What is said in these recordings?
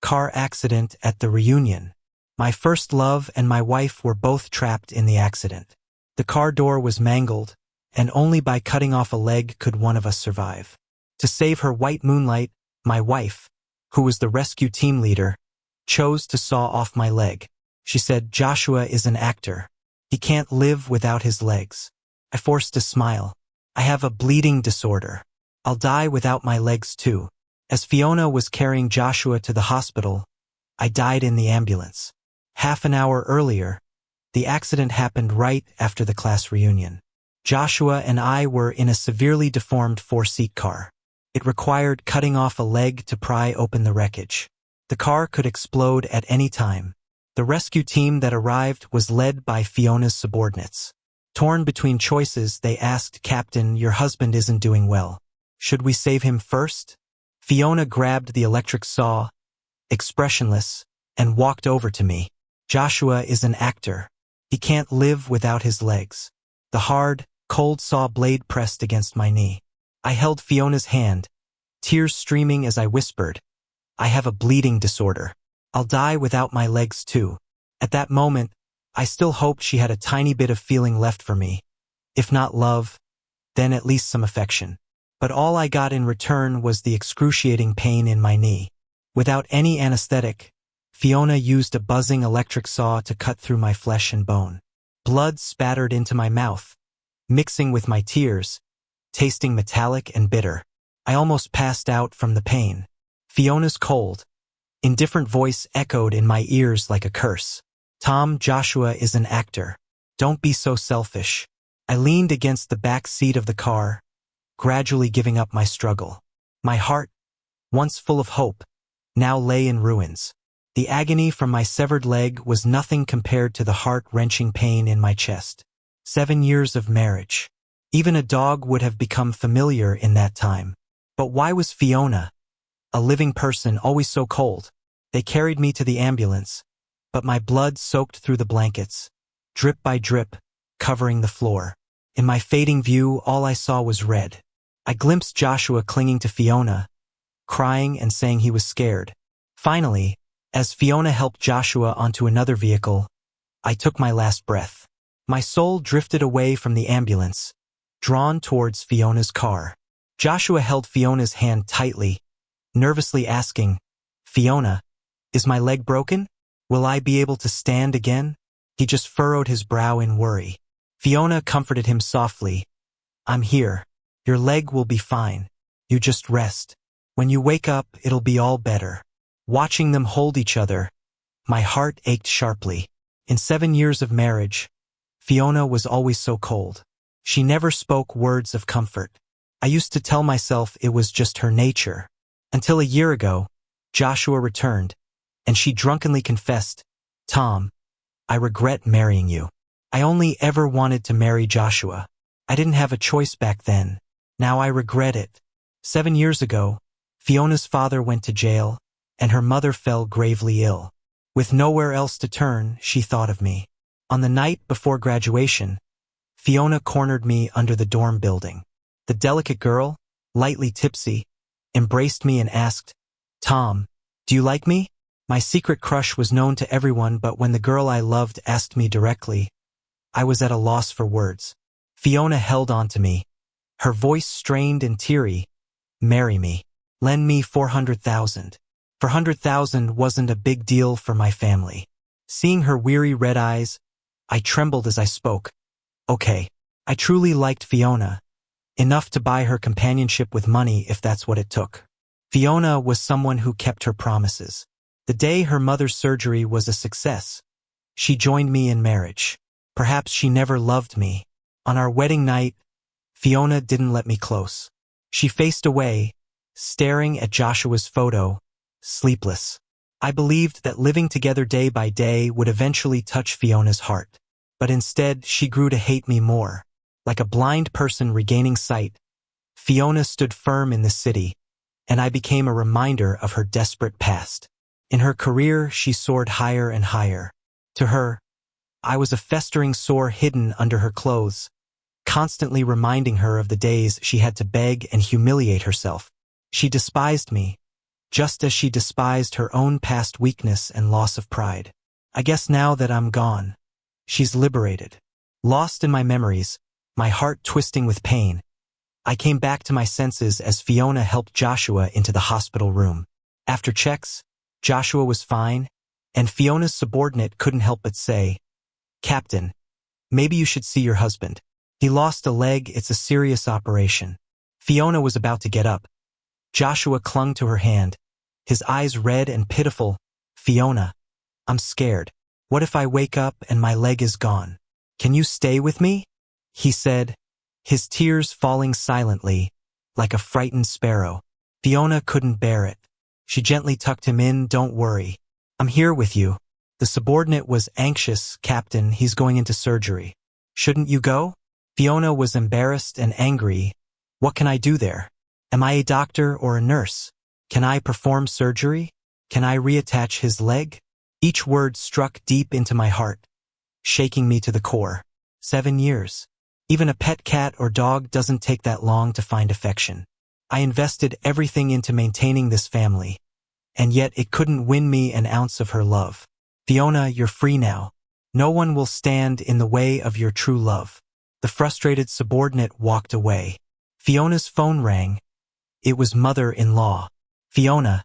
car accident at the reunion. My first love and my wife were both trapped in the accident. The car door was mangled, and only by cutting off a leg could one of us survive. To save her white moonlight, my wife, who was the rescue team leader, chose to saw off my leg. She said, "Joshua is an actor. He can't live without his legs." I forced a smile. "I have a bleeding disorder. I'll die without my legs too." As Fiona was carrying Joshua to the hospital, I died in the ambulance. Half an hour earlier, the accident happened right after the class reunion. Joshua and I were in a severely deformed four-seat car. It required cutting off a leg to pry open the wreckage. The car could explode at any time. The rescue team that arrived was led by Fiona's subordinates. Torn between choices, they asked, "Captain, your husband isn't doing well. Should we save him first?" Fiona grabbed the electric saw, expressionless, and walked over to me. "Joshua is an actor. He can't live without his legs." The hard, cold saw blade pressed against my knee. I held Fiona's hand, tears streaming as I whispered, "I have a bleeding disorder. I'll die without my legs too." At that moment, I still hoped she had a tiny bit of feeling left for me. If not love, then at least some affection. But all I got in return was the excruciating pain in my knee. Without any anesthetic, Fiona used a buzzing electric saw to cut through my flesh and bone. Blood spattered into my mouth, mixing with my tears, tasting metallic and bitter. I almost passed out from the pain. Fiona's cold, indifferent voice echoed in my ears like a curse. "Tom, Joshua is an actor. Don't be so selfish." I leaned against the back seat of the car, gradually giving up my struggle. My heart, once full of hope, now lay in ruins. The agony from my severed leg was nothing compared to the heart-wrenching pain in my chest. 7 years of marriage. Even a dog would have become familiar in that time. But why was Fiona, a living person, always so cold? They carried me to the ambulance, but my blood soaked through the blankets, drip by drip, covering the floor. In my fading view, all I saw was red. I glimpsed Joshua clinging to Fiona, crying and saying he was scared. Finally, as Fiona helped Joshua onto another vehicle, I took my last breath. My soul drifted away from the ambulance, drawn towards Fiona's car. Joshua held Fiona's hand tightly, nervously asking, "Fiona, is my leg broken? Will I be able to stand again?" He just furrowed his brow in worry. Fiona comforted him softly. "I'm here. Your leg will be fine. You just rest. When you wake up, it'll be all better." Watching them hold each other, my heart ached sharply. In 7 years of marriage, Fiona was always so cold. She never spoke words of comfort. I used to tell myself it was just her nature. Until a year ago, Joshua returned, and she drunkenly confessed, "Tom, I regret marrying you. I only ever wanted to marry Joshua. I didn't have a choice back then. Now I regret it." 7 years ago, Fiona's father went to jail, and her mother fell gravely ill. With nowhere else to turn, she thought of me. On the night before graduation, Fiona cornered me under the dorm building. The delicate girl, lightly tipsy, embraced me and asked, "Tom, do you like me?" My secret crush was known to everyone, but when the girl I loved asked me directly, I was at a loss for words. Fiona held on to me, her voice strained and teary. "Marry me. Lend me 400,000. 400,000 wasn't a big deal for my family." Seeing her weary red eyes, I trembled as I spoke. "Okay." I truly liked Fiona, enough to buy her companionship with money if that's what it took. Fiona was someone who kept her promises. The day her mother's surgery was a success, she joined me in marriage. Perhaps she never loved me. On our wedding night, Fiona didn't let me close. She faced away, staring at Joshua's photo, sleepless. I believed that living together day by day would eventually touch Fiona's heart. But instead, she grew to hate me more. Like a blind person regaining sight, Fiona stood firm in the city, and I became a reminder of her desperate past. In her career, she soared higher and higher. To her, I was a festering sore hidden under her clothes, constantly reminding her of the days she had to beg and humiliate herself. She despised me, just as she despised her own past weakness and loss of pride. I guess now that I'm gone, she's liberated. Lost in my memories, my heart twisting with pain, I came back to my senses as Fiona helped Joshua into the hospital room. After checks, Joshua was fine, and Fiona's subordinate couldn't help but say, "Captain, maybe you should see your husband. He lost a leg, it's a serious operation." Fiona was about to get up. Joshua clung to her hand, his eyes red and pitiful. "Fiona, I'm scared. What if I wake up and my leg is gone? Can you stay with me?" he said, his tears falling silently, like a frightened sparrow. Fiona couldn't bear it. She gently tucked him in. "Don't worry. I'm here with you." The subordinate was anxious. "Captain, he's going into surgery. Shouldn't you go?" Fiona was embarrassed and angry. "What can I do there? Am I a doctor or a nurse? Can I perform surgery? Can I reattach his leg?" Each word struck deep into my heart, shaking me to the core. 7 years. Even a pet cat or dog doesn't take that long to find affection. I invested everything into maintaining this family, and yet it couldn't win me an ounce of her love. "Fiona, you're free now. No one will stand in the way of your true love." The frustrated subordinate walked away. Fiona's phone rang. It was mother-in-law. "Fiona,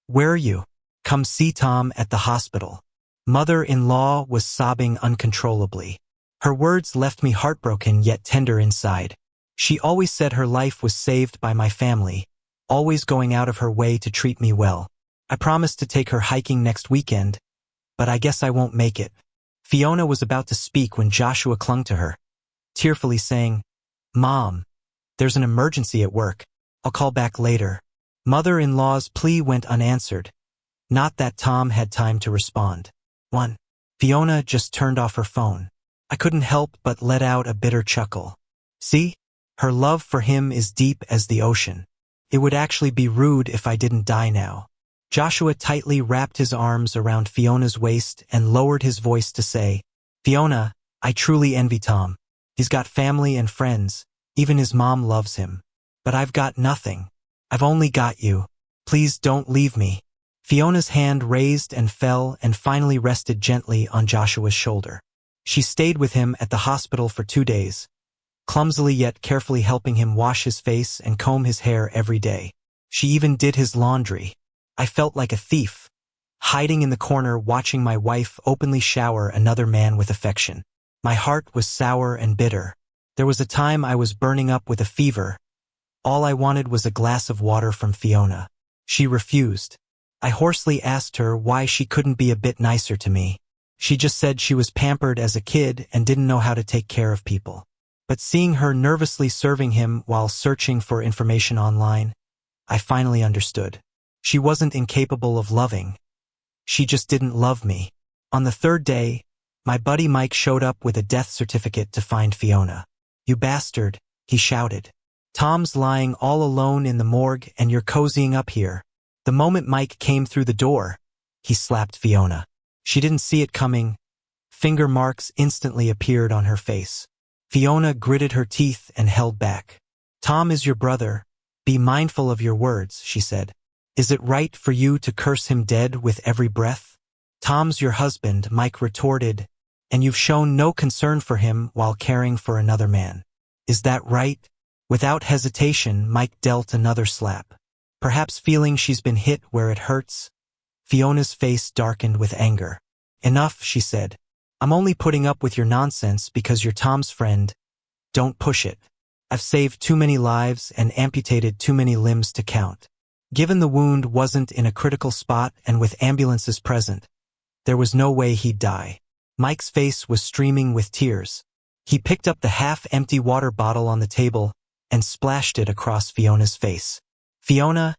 where are you? Come see Tom at the hospital." Mother-in-law was sobbing uncontrollably. Her words left me heartbroken yet tender inside. She always said her life was saved by my family, always going out of her way to treat me well. I promised to take her hiking next weekend, but I guess I won't make it. Fiona was about to speak when Joshua clung to her, tearfully saying, "Mom, there's an emergency at work. I'll call back later." Mother-in-law's plea went unanswered. Not that Tom had time to respond. Fiona just turned off her phone. I couldn't help but let out a bitter chuckle. See? Her love for him is deep as the ocean. It would actually be rude if I didn't die now. Joshua tightly wrapped his arms around Fiona's waist and lowered his voice to say, "Fiona, I truly envy Tom. He's got family and friends. Even his mom loves him. But I've got nothing. I've only got you. Please don't leave me." Fiona's hand raised and fell and finally rested gently on Joshua's shoulder. She stayed with him at the hospital for 2 days, clumsily yet carefully helping him wash his face and comb his hair every day. She even did his laundry. I felt like a thief, hiding in the corner watching my wife openly shower another man with affection. My heart was sour and bitter. There was a time I was burning up with a fever. All I wanted was a glass of water from Fiona. She refused. I hoarsely asked her why she couldn't be a bit nicer to me. She just said she was pampered as a kid and didn't know how to take care of people. But seeing her nervously serving him while searching for information online, I finally understood. She wasn't incapable of loving. She just didn't love me. On the 3rd day, my buddy Mike showed up with a death certificate to find Fiona. "You bastard," he shouted. "Tom's lying all alone in the morgue and you're cozying up here." The moment Mike came through the door, he slapped Fiona. She didn't see it coming. Finger marks instantly appeared on her face. Fiona gritted her teeth and held back. "Tom is your brother. Be mindful of your words," she said. "Is it right for you to curse him dead with every breath?" "Tom's your husband," Mike retorted, "and you've shown no concern for him while caring for another man. Is that right?" Without hesitation, Mike dealt another slap. Perhaps feeling she's been hit where it hurts, Fiona's face darkened with anger. "Enough," she said. "I'm only putting up with your nonsense because you're Tom's friend. Don't push it. I've saved too many lives and amputated too many limbs to count." Given the wound wasn't in a critical spot and with ambulances present, there was no way he'd die. Mike's face was streaming with tears. He picked up the half-empty water bottle on the table and splashed it across Fiona's face. "Fiona,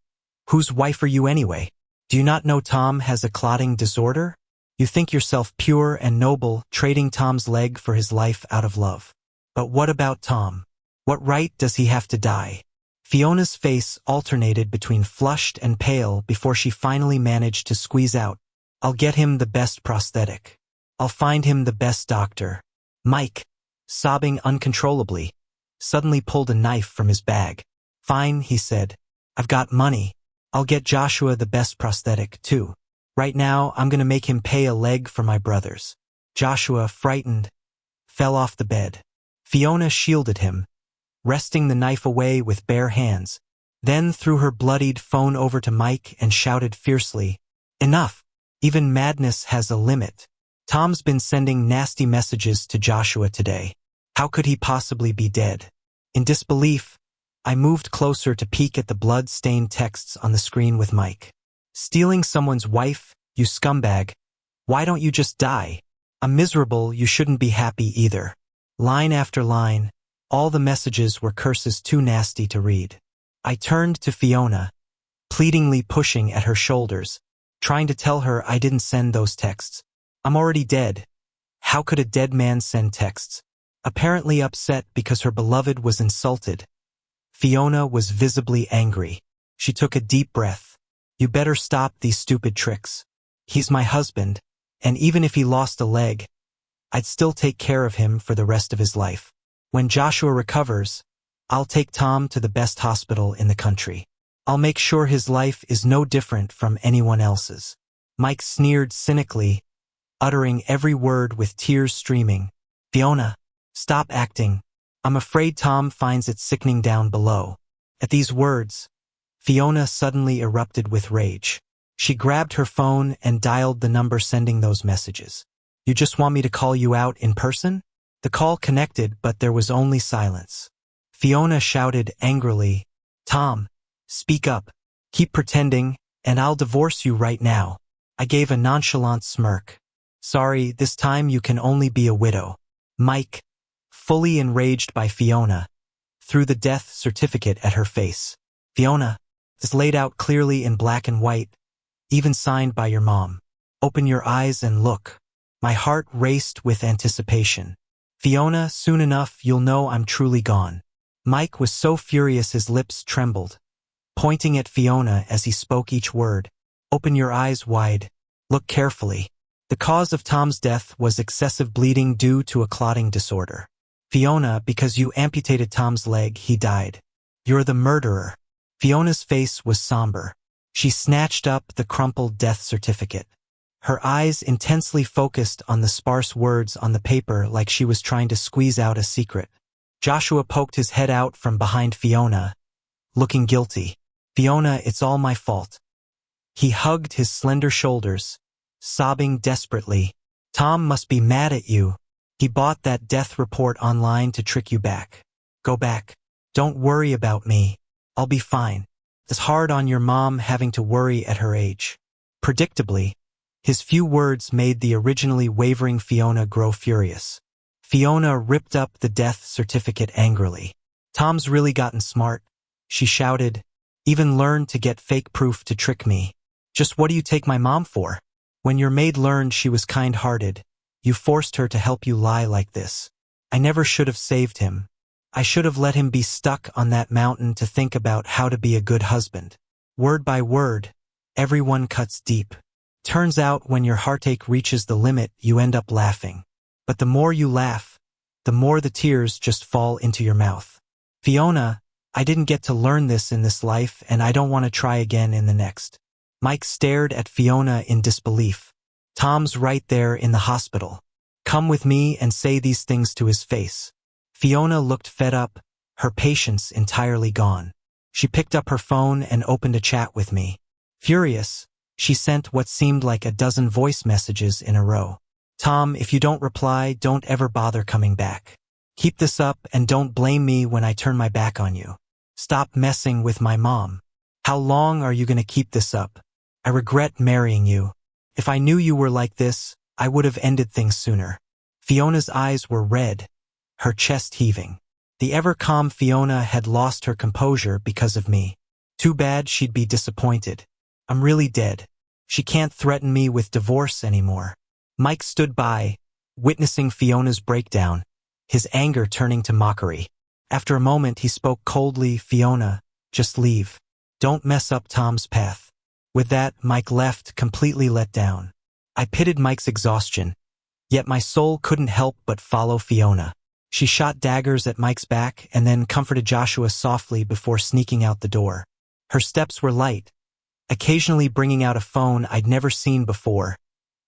whose wife are you anyway? Do you not know Tom has a clotting disorder? You think yourself pure and noble, trading Tom's leg for his life out of love. But what about Tom? What right does he have to die?" Fiona's face alternated between flushed and pale before she finally managed to squeeze out, "I'll get him the best prosthetic. I'll find him the best doctor." Mike, sobbing uncontrollably, suddenly pulled a knife from his bag. "Fine," he said. "I've got money. I'll get Joshua the best prosthetic, too. Right now, I'm gonna make him pay a leg for my brothers. Joshua, frightened, fell off the bed. Fiona shielded him, wresting the knife away with bare hands, then threw her bloodied phone over to Mike and shouted fiercely, "Enough! Even madness has a limit. Tom's been sending nasty messages to Joshua today. How could he possibly be dead?" In disbelief, I moved closer to peek at the blood-stained texts on the screen with Mike. "Stealing someone's wife, you scumbag. Why don't you just die? I'm miserable, you shouldn't be happy either." Line after line, all the messages were curses too nasty to read. I turned to Fiona, pleadingly pushing at her shoulders, trying to tell her I didn't send those texts. I'm already dead. How could a dead man send texts? Apparently upset because her beloved was insulted, Fiona was visibly angry. She took a deep breath. "You better stop these stupid tricks. He's my husband, and even if he lost a leg, I'd still take care of him for the rest of his life. When Joshua recovers, I'll take Tom to the best hospital in the country. I'll make sure his life is no different from anyone else's." Mike sneered cynically, uttering every word with tears streaming. "Fiona, stop acting. I'm afraid Tom finds it sickening down below." At these words, Fiona suddenly erupted with rage. She grabbed her phone and dialed the number sending those messages. "You just want me to call you out in person?" The call connected, but there was only silence. Fiona shouted angrily, "Tom, speak up. Keep pretending, and I'll divorce you right now." I gave a nonchalant smirk. "Sorry, this time you can only be a widow." Mike, fully enraged by Fiona, threw the death certificate at her face. "Fiona, it's laid out clearly in black and white, even signed by your mom. Open your eyes and look." My heart raced with anticipation. "Fiona, soon enough you'll know I'm truly gone." Mike was so furious his lips trembled, pointing at Fiona as he spoke each word. "Open your eyes wide. Look carefully. The cause of Tom's death was excessive bleeding due to a clotting disorder. Fiona, because you amputated Tom's leg, he died. You're the murderer." Fiona's face was somber. She snatched up the crumpled death certificate. Her eyes intensely focused on the sparse words on the paper like she was trying to squeeze out a secret. Joshua poked his head out from behind Fiona, looking guilty. "Fiona, it's all my fault." He hugged his slender shoulders, sobbing desperately. "Tom must be mad at you. He bought that death report online to trick you back. Go back. Don't worry about me. I'll be fine. It's hard on your mom having to worry at her age." Predictably, his few words made the originally wavering Fiona grow furious. Fiona ripped up the death certificate angrily. "Tom's really gotten smart," she shouted. "Even learned to get fake proof to trick me. Just what do you take my mom for? When your maid learned she was kind-hearted, you forced her to help you lie like this. I never should have saved him. I should have let him be stuck on that mountain to think about how to be a good husband." Word by word, everyone cuts deep. Turns out when your heartache reaches the limit, you end up laughing. But the more you laugh, the more the tears just fall into your mouth. "Fiona, I didn't get to learn this in this life, and I don't want to try again in the next." Mike stared at Fiona in disbelief. "Tom's right there in the hospital. Come with me and say these things to his face." Fiona looked fed up, her patience entirely gone. She picked up her phone and opened a chat with me. Furious, she sent what seemed like a dozen voice messages in a row. "Tom, if you don't reply, don't ever bother coming back. Keep this up and don't blame me when I turn my back on you. Stop messing with my mom. How long are you going to keep this up? I regret marrying you. If I knew you were like this, I would have ended things sooner." Fiona's eyes were red, her chest heaving. The ever-calm Fiona had lost her composure because of me. Too bad she'd be disappointed. I'm really dead. She can't threaten me with divorce anymore. Mike stood by, witnessing Fiona's breakdown, his anger turning to mockery. After a moment, he spoke coldly, "Fiona, just leave. Don't mess up Tom's path." With that, Mike left, completely let down. I pitied Mike's exhaustion, yet my soul couldn't help but follow Fiona. She shot daggers at Mike's back and then comforted Joshua softly before sneaking out the door. Her steps were light, occasionally bringing out a phone I'd never seen before,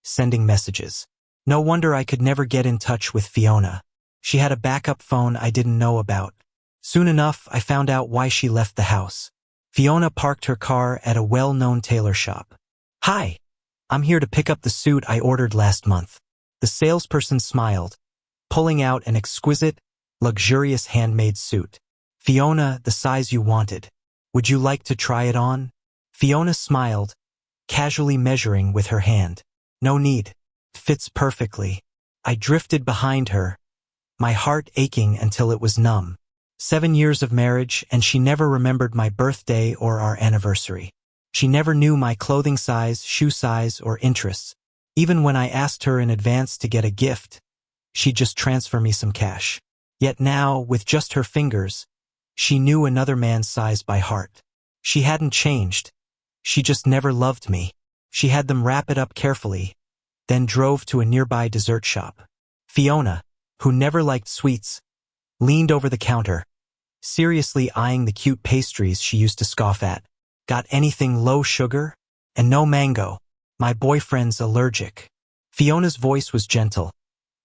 sending messages. No wonder I could never get in touch with Fiona. She had a backup phone I didn't know about. Soon enough, I found out why she left the house. Fiona parked her car at a well-known tailor shop. "Hi, I'm here to pick up the suit I ordered last month." The salesperson smiled, pulling out an exquisite, luxurious handmade suit. "Fiona, the size you wanted. Would you like to try it on?" Fiona smiled, casually measuring with her hand. "No need. Fits perfectly." I drifted behind her, my heart aching until it was numb. 7 years of marriage, and she never remembered my birthday or our anniversary. She never knew my clothing size, shoe size, or interests. Even when I asked her in advance to get a gift, she'd just transfer me some cash. Yet now, with just her fingers, she knew another man's size by heart. She hadn't changed. She just never loved me. She had them wrap it up carefully, then drove to a nearby dessert shop. Fiona, who never liked sweets, leaned over the counter, seriously eyeing the cute pastries she used to scoff at. "Got anything low sugar? And no mango. My boyfriend's allergic." Fiona's voice was gentle,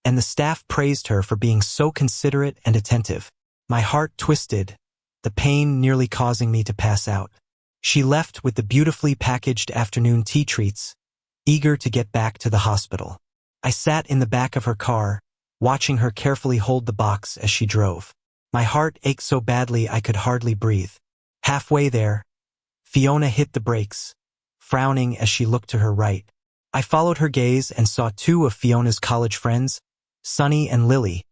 and the staff praised her for being so considerate and attentive. My heart twisted, the pain nearly causing me to pass out. She left with the beautifully packaged afternoon tea treats, eager to get back to the hospital. I sat in the back of her car, watching her carefully hold the box as she drove. My heart ached so badly I could hardly breathe. Halfway there, Fiona hit the brakes, frowning as she looked to her right. I followed her gaze and saw two of Fiona's college friends, Sunny and Lily,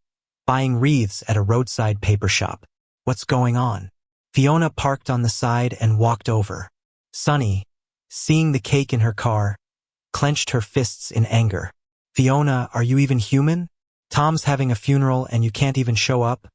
buying wreaths at a roadside paper shop. "What's going on?" Fiona parked on the side and walked over. Sunny, seeing the cake in her car, clenched her fists in anger. "Fiona, are you even human? Tom's having a funeral and you can't even show up,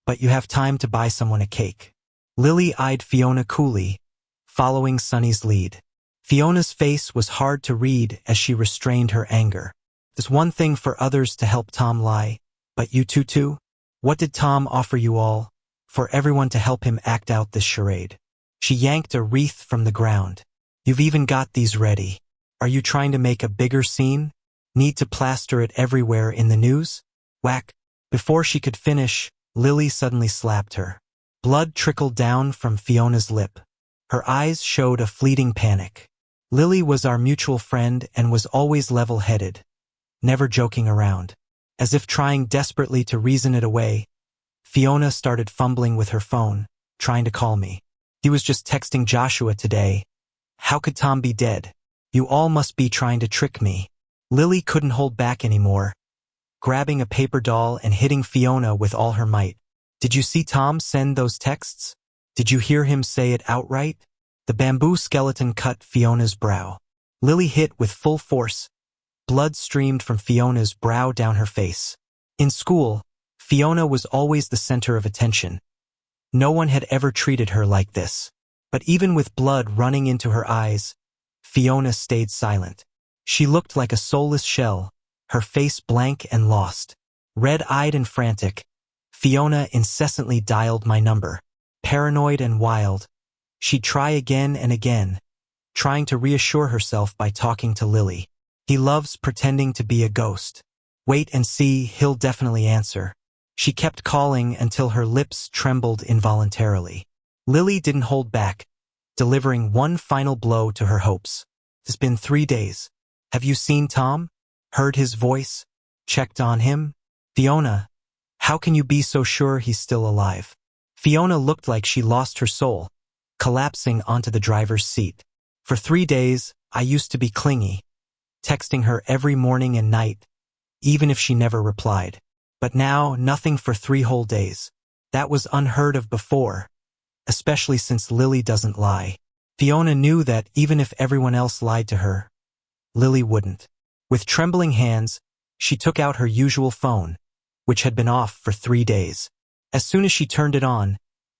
but you have time to buy someone a cake." Lily eyed Fiona coolly, following Sunny's lead. Fiona's face was hard to read as she restrained her anger. "It's one thing for others to help Tom lie, but you two too? What did Tom offer you all, for everyone to help him act out this charade?" She yanked a wreath from the ground. "You've even got these ready. Are you trying to make a bigger scene? Need to plaster it everywhere in the news?" Whack! Before she could finish, Lily suddenly slapped her. Blood trickled down from Fiona's lip. Her eyes showed a fleeting panic. Lily was our mutual friend and was always level-headed, never joking around. As if trying desperately to reason it away, Fiona started fumbling with her phone, trying to call me. "He was just texting Joshua today. How could Tom be dead? You all must be trying to trick me." Lily couldn't hold back anymore, grabbing a paper doll and hitting Fiona with all her might. "Did you see Tom send those texts? Did you hear him say it outright?" The bamboo skeleton cut Fiona's brow. Lily hit with full force. Blood streamed from Fiona's brow down her face. In school, Fiona was always the center of attention. No one had ever treated her like this. But even with blood running into her eyes, Fiona stayed silent. She looked like a soulless shell, her face blank and lost. Red-eyed and frantic, Fiona incessantly dialed my number. Paranoid and wild, she'd try again and again, trying to reassure herself by talking to Lily. "He loves pretending to be a ghost. Wait and see, he'll definitely answer." She kept calling until her lips trembled involuntarily. Lily didn't hold back, delivering one final blow to her hopes. "It's been 3 days. Have you seen Tom? Heard his voice? Checked on him? Fiona, how can you be so sure he's still alive?" Fiona looked like she lost her soul, collapsing onto the driver's seat. For 3 days, I used to be clingy, texting her every morning and night, even if she never replied. But now, nothing for 3 whole days. That was unheard of before, especially since Lily doesn't lie. Fiona knew that even if everyone else lied to her, Lily wouldn't. With trembling hands, she took out her usual phone, which had been off for 3 days. As soon as she turned it on,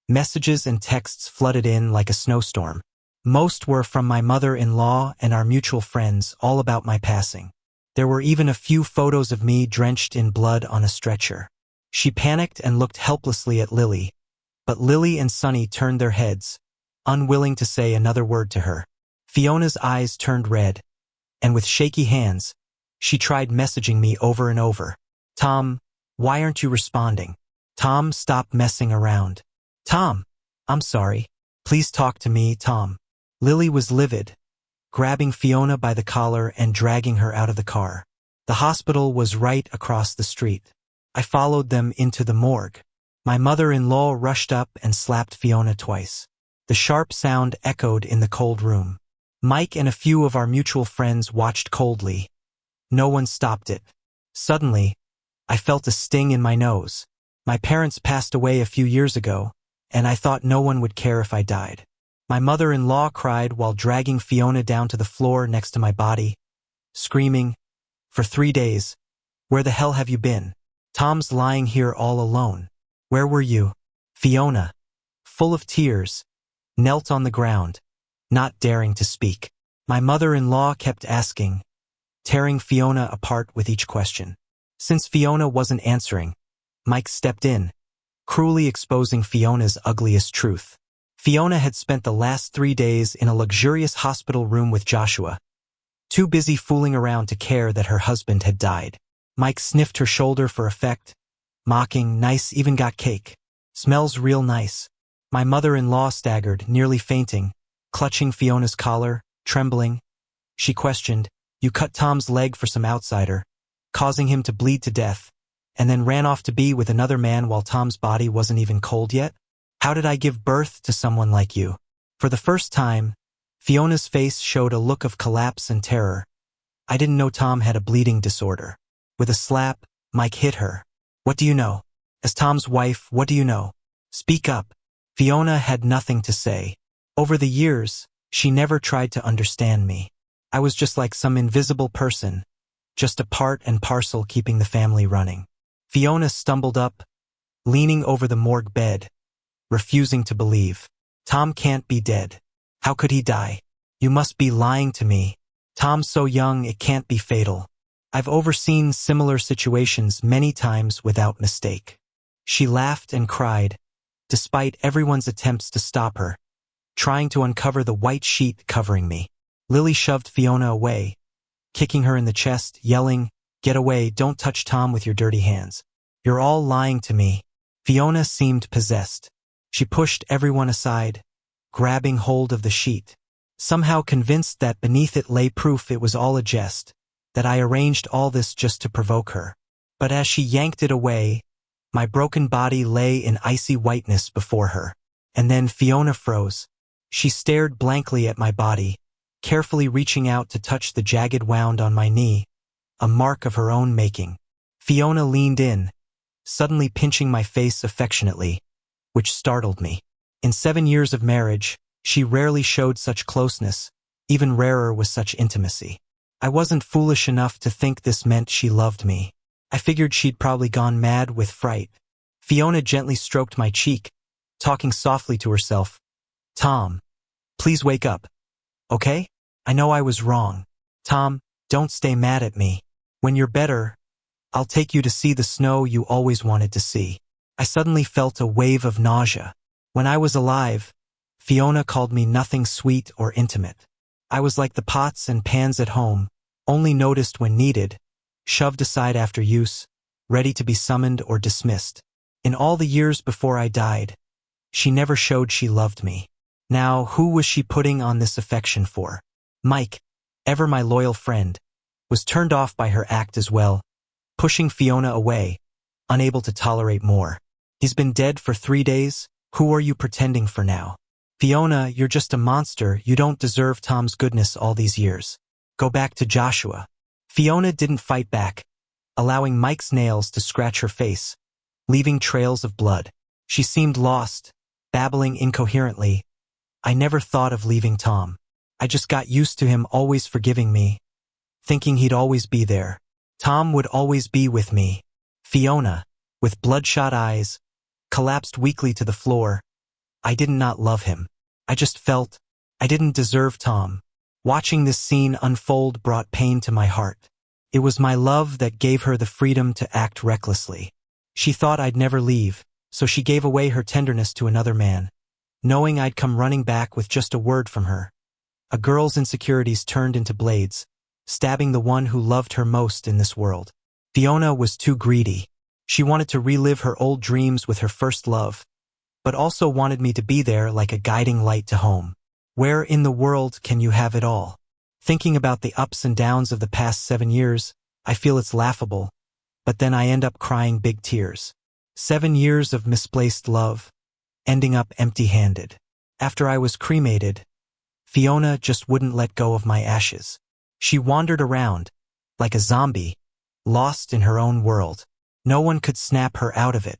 messages and texts flooded in like a snowstorm. Most were from my mother-in-law and our mutual friends, all about my passing. There were even a few photos of me drenched in blood on a stretcher. She panicked and looked helplessly at Lily, but Lily and Sunny turned their heads, unwilling to say another word to her. Fiona's eyes turned red, and with shaky hands, she tried messaging me over and over. Tom, why aren't you responding? Tom, stop messing around. Tom, I'm sorry. Please talk to me, Tom. Lily was livid, grabbing Fiona by the collar and dragging her out of the car. The hospital was right across the street. I followed them into the morgue. My mother-in-law rushed up and slapped Fiona twice. The sharp sound echoed in the cold room. Mike and a few of our mutual friends watched coldly. No one stopped it. Suddenly, I felt a sting in my nose. My parents passed away a few years ago, and I thought no one would care if I died. My mother-in-law cried while dragging Fiona down to the floor next to my body, screaming, "For 3 days, where the hell have you been? Tom's lying here all alone. Where were you?" Fiona, full of tears, knelt on the ground, not daring to speak. My mother-in-law kept asking, tearing Fiona apart with each question. Since Fiona wasn't answering, Mike stepped in, cruelly exposing Fiona's ugliest truth. Fiona had spent the last 3 days in a luxurious hospital room with Joshua, too busy fooling around to care that her husband had died. Mike sniffed her shoulder for effect, mocking, "Nice, even got cake. Smells real nice." My mother-in-law staggered, nearly fainting, clutching Fiona's collar, trembling. She questioned, "You cut Tom's leg for some outsider, causing him to bleed to death, and then ran off to be with another man while Tom's body wasn't even cold yet? How did I give birth to someone like you?" For the first time, Fiona's face showed a look of collapse and terror. I didn't know Tom had a bleeding disorder. With a slap, Mike hit her. "What do you know? As Tom's wife, what do you know? Speak up." Fiona had nothing to say. Over the years, she never tried to understand me. I was just like some invisible person, just a part and parcel keeping the family running. Fiona stumbled up, leaning over the morgue bed, refusing to believe. "Tom can't be dead. How could he die? You must be lying to me. Tom's so young it can't be fatal. I've overseen similar situations many times without mistake." She laughed and cried, despite everyone's attempts to stop her, trying to uncover the white sheet covering me. Lily shoved Fiona away, kicking her in the chest, yelling, "Get away, don't touch Tom with your dirty hands. You're all lying to me." Fiona seemed possessed. She pushed everyone aside, grabbing hold of the sheet, somehow convinced that beneath it lay proof it was all a jest, that I arranged all this just to provoke her. But as she yanked it away, my broken body lay in icy whiteness before her. And then Fiona froze. She stared blankly at my body, carefully reaching out to touch the jagged wound on my knee, a mark of her own making. Fiona leaned in, suddenly pinching my face affectionately, which startled me. In 7 years of marriage, she rarely showed such closeness, even rarer was such intimacy. I wasn't foolish enough to think this meant she loved me. I figured she'd probably gone mad with fright. Fiona gently stroked my cheek, talking softly to herself. "Tom, please wake up. Okay? I know I was wrong. Tom, don't stay mad at me. When you're better, I'll take you to see the snow you always wanted to see." I suddenly felt a wave of nausea. When I was alive, Fiona called me nothing sweet or intimate. I was like the pots and pans at home, only noticed when needed, shoved aside after use, ready to be summoned or dismissed. In all the years before I died, she never showed she loved me. Now, who was she putting on this affection for? Mike, ever my loyal friend, was turned off by her act as well, pushing Fiona away, unable to tolerate more. "He's been dead for 3 days? Who are you pretending for now? Fiona, you're just a monster. You don't deserve Tom's goodness all these years. Go back to Joshua." Fiona didn't fight back, allowing Mike's nails to scratch her face, leaving trails of blood. She seemed lost, babbling incoherently. "I never thought of leaving Tom. I just got used to him always forgiving me, thinking he'd always be there. Tom would always be with me." Fiona, with bloodshot eyes, collapsed weakly to the floor. I did not love him. I just felt I didn't deserve Tom. Watching this scene unfold brought pain to my heart. It was my love that gave her the freedom to act recklessly. She thought I'd never leave, so she gave away her tenderness to another man, knowing I'd come running back with just a word from her. A girl's insecurities turned into blades, stabbing the one who loved her most in this world. Fiona was too greedy. She wanted to relive her old dreams with her first love, but also wanted me to be there like a guiding light to home. Where in the world can you have it all? Thinking about the ups and downs of the past 7 years, I feel it's laughable, but then I end up crying big tears. 7 years of misplaced love, ending up empty-handed. After I was cremated, Fiona just wouldn't let go of my ashes. She wandered around, like a zombie, lost in her own world. No one could snap her out of it.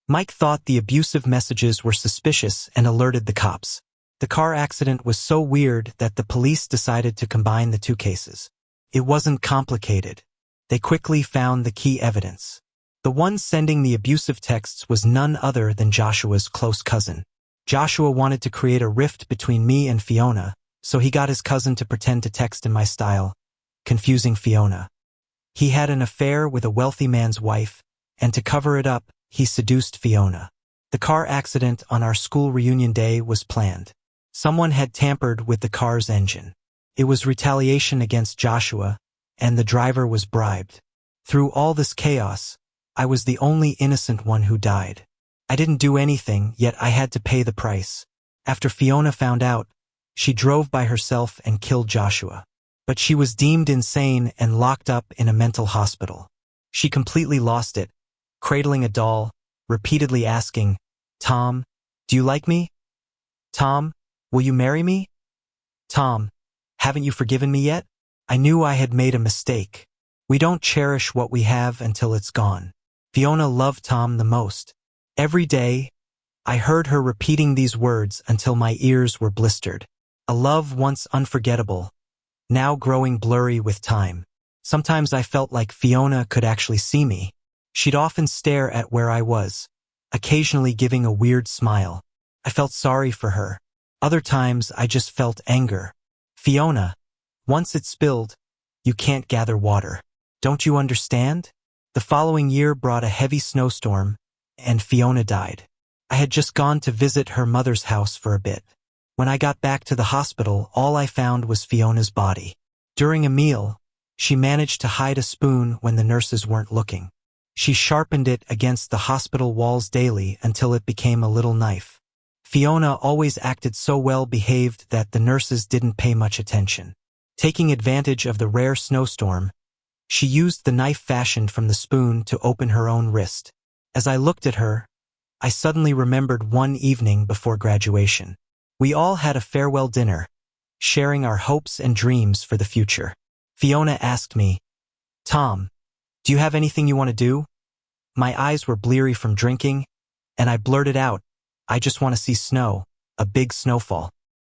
Mike thought the abusive messages were suspicious and alerted the cops. The car accident was so weird that the police decided to combine the two cases. It wasn't complicated. They quickly found the key evidence. The one sending the abusive texts was none other than Joshua's close cousin. Joshua wanted to create a rift between me and Fiona, so he got his cousin to pretend to text in my style, confusing Fiona. He had an affair with a wealthy man's wife, and to cover it up, he seduced Fiona. The car accident on our school reunion day was planned. Someone had tampered with the car's engine. It was retaliation against Joshua, and the driver was bribed. Through all this chaos, I was the only innocent one who died. I didn't do anything, yet I had to pay the price. After Fiona found out, she drove by herself and killed Joshua. But she was deemed insane and locked up in a mental hospital. She completely lost it, cradling a doll, repeatedly asking, "Tom, do you like me? Tom, will you marry me? Tom, haven't you forgiven me yet?" I knew I had made a mistake. We don't cherish what we have until it's gone. Fiona loved Tom the most. Every day, I heard her repeating these words until my ears were blistered. A love once unforgettable, now growing blurry with time. Sometimes I felt like Fiona could actually see me. She'd often stare at where I was, occasionally giving a weird smile. I felt sorry for her. Other times I just felt anger. "Fiona, once it's spilled, you can't gather water. Don't you understand?" The following year brought a heavy snowstorm, and Fiona died. I had just gone to visit her mother's house for a bit. When I got back to the hospital, all I found was Fiona's body. During a meal, she managed to hide a spoon when the nurses weren't looking. She sharpened it against the hospital walls daily until it became a little knife. Fiona always acted so well behaved that the nurses didn't pay much attention. Taking advantage of the rare snowstorm, she used the knife fashioned from the spoon to open her own wrist. As I looked at her, I suddenly remembered one evening before graduation. We all had a farewell dinner, sharing our hopes and dreams for the future. Fiona asked me, "Tom, do you have anything you want to do?" My eyes were bleary from drinking, and I blurted out, "I just want to see snow, a big snowfall."